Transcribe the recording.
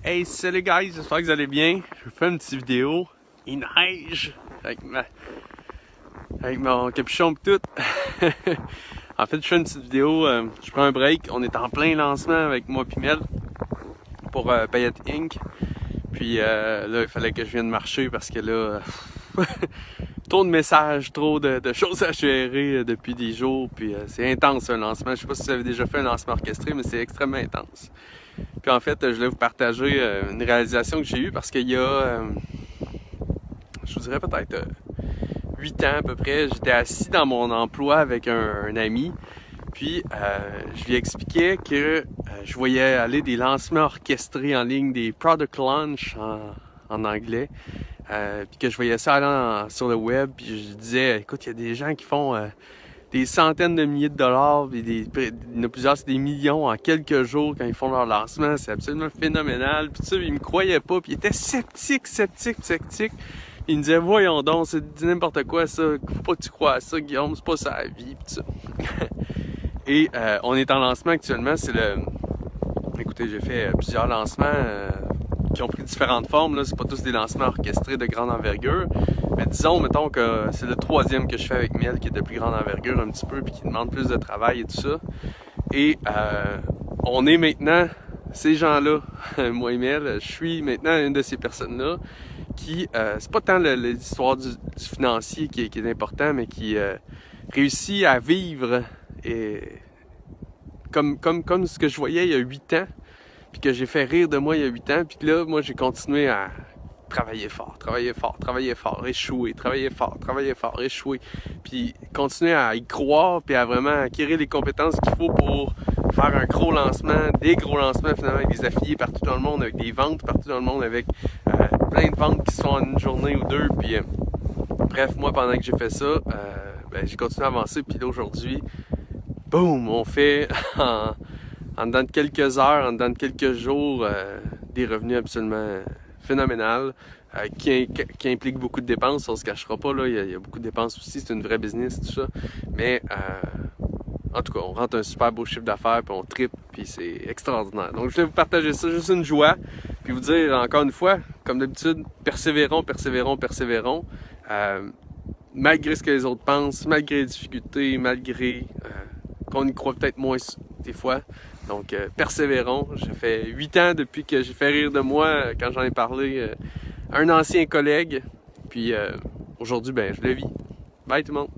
Hey, salut guys, j'espère que vous allez bien. Je vous fais une petite vidéo. Il neige avec mon capuchon et tout. En fait, je fais une petite vidéo, je prends un break. On est en plein lancement avec moi et Mel pour Payette Inc. Puis là, il fallait que je vienne marcher parce que là, trop de messages, trop de choses à gérer depuis des jours. Puis c'est intense un lancement. Je sais pas si vous avez déjà fait un lancement orchestré, mais c'est extrêmement intense. Puis en fait, je voulais vous partager une réalisation que j'ai eue parce qu'il y a, je vous dirais peut-être 8 ans à peu près, j'étais assis dans mon emploi avec un ami. Puis je lui expliquais que je voyais aller des lancements orchestrés en ligne, des product launch en anglais. Puis que je voyais ça aller sur le web. Puis je disais, écoute, il y a des gens qui font des centaines de milliers de dollars, puis il y en a plusieurs, c'est des millions en quelques jours quand ils font leur lancement. C'est absolument phénoménal. Puis ça, il me croyait pas. Puis il était sceptique. Il me disait, voyons donc, c'est n'importe quoi ça. Faut pas que tu crois à ça, Guillaume, c'est pas ça la vie. Puis ça. Et on est en lancement actuellement. C'est le. Écoutez, j'ai fait plusieurs lancements qui ont pris différentes formes. Là, c'est pas tous des lancements orchestrés de grande envergure. Mais disons, mettons que c'est le troisième que je fais avec Miel qui est de plus grande envergure un petit peu puis qui demande plus de travail et tout ça. Et on est maintenant ces gens-là, moi et Miel, je suis maintenant une de ces personnes-là qui, c'est pas tant l'histoire du financier qui est important, mais qui réussit à vivre et comme ce que je voyais il y a 8 ans, puis que j'ai fait rire de moi il y a 8 ans, puis que là, moi j'ai continué à travailler fort, échouer, travailler fort, échouer, puis continuer à y croire, puis à vraiment acquérir les compétences qu'il faut pour faire un gros lancement, des gros lancements finalement avec des affiliés partout dans le monde, avec des ventes partout dans le monde, avec plein de ventes qui sont en une journée ou deux, puis bref, moi pendant que j'ai fait ça, j'ai continué à avancer, puis là aujourd'hui, boum, on fait en dedans de quelques heures, en dedans de quelques jours, des revenus absolument phénoménal, qui implique beaucoup de dépenses, on se cachera pas, là, il y a beaucoup de dépenses aussi, c'est une vraie business, tout ça, mais en tout cas, on rentre un super beau chiffre d'affaires, puis on tripe, puis c'est extraordinaire. Donc je voulais vous partager ça, juste une joie, puis vous dire encore une fois, comme d'habitude, persévérons, malgré ce que les autres pensent, malgré les difficultés, malgré qu'on y croit peut-être moins des fois. Donc, persévérons. J'ai fait 8 ans depuis que j'ai fait rire de moi quand j'en ai parlé à un ancien collègue. Puis aujourd'hui, je le vis. Bye tout le monde!